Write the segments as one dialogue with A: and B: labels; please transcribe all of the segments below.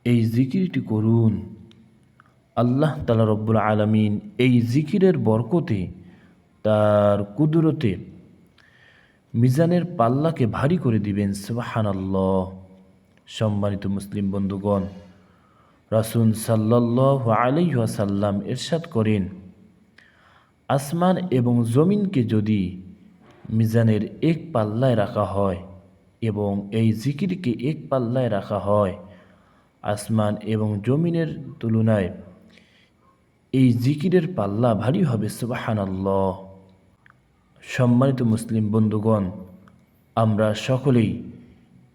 A: এই জিকিরটি করুন। আল্লাহ তাআলা রব্বুল আলামিন এই জিকিরের বরকতে, তার কুদরতে মিজানের পাল্লাকে ভারী করে দিবেন। সুবহানাল্লাহ। সম্মানিত মুসলিম বন্ধুগণ, রাসূল সাল্লাল্লাহু আলাইহি ওয়াসাল্লাম ইরশাদ করেন, আসমান এবং জমিনকে যদি মিজানের এক পাল্লায় রাখা হয় এবং এই জিকিরকে এক পাল্লায় রাখা হয়, আসমান এবং জমিনের তুলনায় এই জিকিরের পাল্লা ভারী হবে। সুবহানাল্লাহ। সম্মানিত মুসলিম বন্ধুগণ, আমরা সকলেই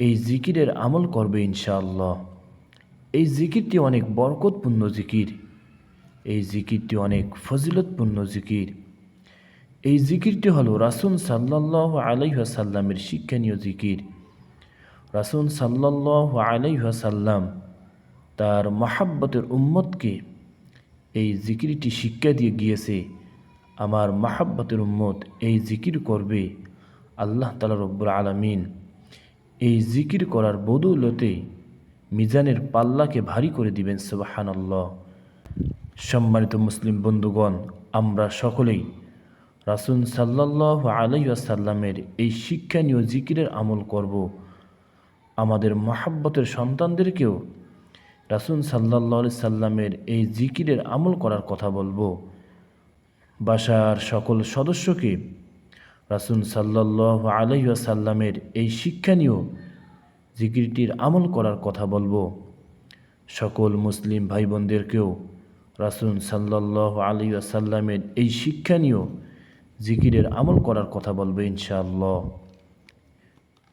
A: এই জিকিরের আমল করব ইনশাআল্লাহ। এই জিকিরটি অনেক বরকতপূর্ণ জিকির, এই জিকিরটি অনেক ফজিলতপূর্ণ জিকির। এই জিকিরটি হলো রাসূল সাল্লাল্লাহু আলাইহি ওয়াসাল্লামের শিক্ষণীয় জিকির। রাসূল সাল্লাল্লাহু আলাইহি ওয়াসাল্লাম তার মহাব্বতের উম্মতকে এই জিকিরটি শিক্ষা দিয়ে গিয়েছে। আমার মহাব্বতের উম্মত এই জিকির করবে, আল্লাহ তাআলা রব্বুল আলামিন এই জিকির করার বদৌলতে মিজানের পাল্লাকে ভারী করে দিবেন। সুবহানাল্লাহ। সম্মানিত মুসলিম বন্ধুগণ, আমরা সকলেই রাসূল সাল্লাল্লাহু আলাইহি ওয়াসাল্লামের এই শিক্ষণীয় জিকিরের আমল করব। আমাদের মহাব্বতের সন্তানদেরকেও রাসূল সাল্লাল্লাহু আলাইহি সাল্লামের এই জিকিরের আমল করার কথা বলবো। বাসার সকল সদস্যকে রাসূল সাল্লাল্লাহু আলাইহি ওয়াসাল্লামের এই শিক্ষণীয় জিকিরটির আমল করার কথা বলবো। সকল মুসলিম ভাই বোনদেরকেও রাসূল সাল্লাল্লাহু আলাইহি ওয়াসাল্লামের এই শিক্ষণীয় জিকিরের আমল করার কথা বলবো ইনশাআল্লাহ।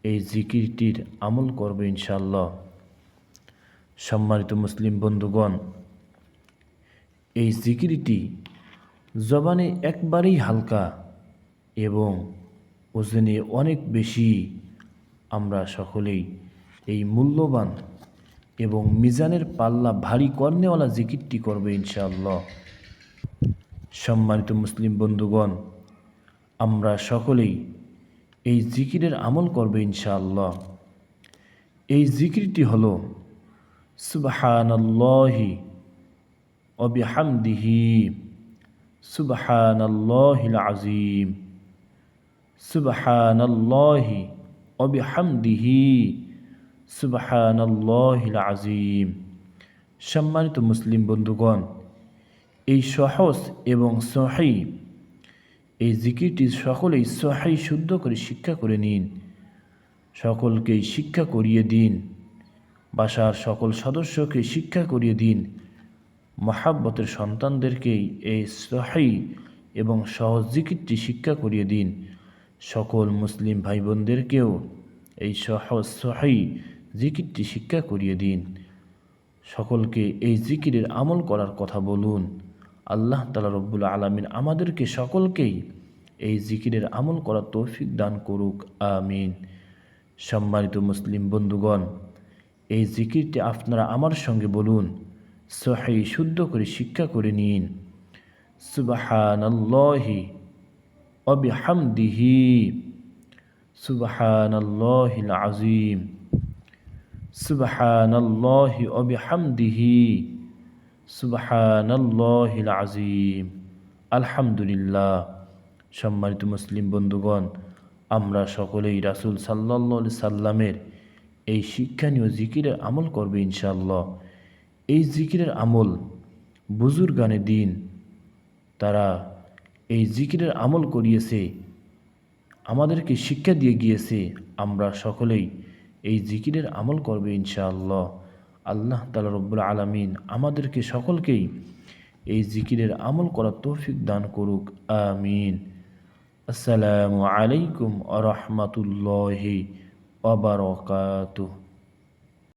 A: এই জিকিরটির আমল করবে ইনশাআল্লাহ। সম্মানিত মুসলিম বন্ধুগণ, এই জিকিরটি জবানে একবারেই হালকা এবং ওজনে অনেক বেশি। আমরা সকলেই এই মূল্যবান এবং মিজানের পাল্লা ভারী কর্নেওয়ালা জিকিরটি করবে ইনশাআল্লাহ। সম্মানিত মুসলিম বন্ধুগণ, আমরা সকলেই এই জিকিরের আমল করবে ইনশাআল্লাহ। এই জিকিরটি হলো সুবহানাল্লাহি ওয়া বিহামদিহি সুবহানাল্লাহিল আযীম, সুবহানাল্লাহি ওয়া বিহামদিহি সুবহানাল্লাহিল আযীম। সম্মানিত মুসলিম বন্ধুগণ, এই সহজ এবং সহিহ এই জিকিরটি সকলেই সহিহ শুদ্ধ করে শিক্ষা করে নিন, সকলকেই শিক্ষা করিয়ে দিন, বাসার সকল সদস্যকে শিক্ষা করিয়ে দিন, মহাব্বতের সন্তানদেরকেই এই সহিহ এবং সহজ জিকিরটি শিক্ষা করিয়ে দিন। সকল মুসলিম ভাই বোনদেরকেও এই সহজ সহিহ জিকিরটি শিক্ষা করিয়ে দিন। সকলকে এই জিকিরের আমল করার কথা বলুন। আল্লাহ তাআলা রব্বুল আলামিন আমাদেরকে সকলকেই এই জিকিরের আমল করার তৌফিক দান করুক, আমিন। সম্মানিত মুসলিম বন্ধুগণ, এই জিকিরটি আপনারা আমার সঙ্গে বলুন, সহিহ শুদ্ধ করে শিক্ষা করে নিন। সুবহানাল্লাহি ওয়া বিহামদিহি সুবহানাল্লাহিল আযীম, সুবহানাল্লাহি ওয়া বিহামদিহি সুবহানাল্লাহিল আযীম। আলহামদুলিল্লাহ। সম্মানিত মুসলিম বন্ধুগণ, আমরা সকলেই রাসূল সাল্লাল্লাহু আলাইহি সাল্লামের এই শিক্ষণীয় জিকিরের আমল করব ইনশাআল্লাহ। এই জিকিরের আমল বুজুর্গানে দিন, তারা এই জিকিরের আমল করিয়েছে, আমাদেরকে শিক্ষা দিয়ে গিয়েছে। আমরা সকলেই এই জিকিরের আমল করবে ইনশাআল্লাহ। আল্লাহ তাআলা রব্বুল আলামিন আমাদেরকে সকলকেই এই জিকিরের আমল করার তৌফিক দান করুক, আমিন। আসসালামু আলাইকুম ওয়া রাহমাতুল্লাহি ওয়া বারাকাতুহু।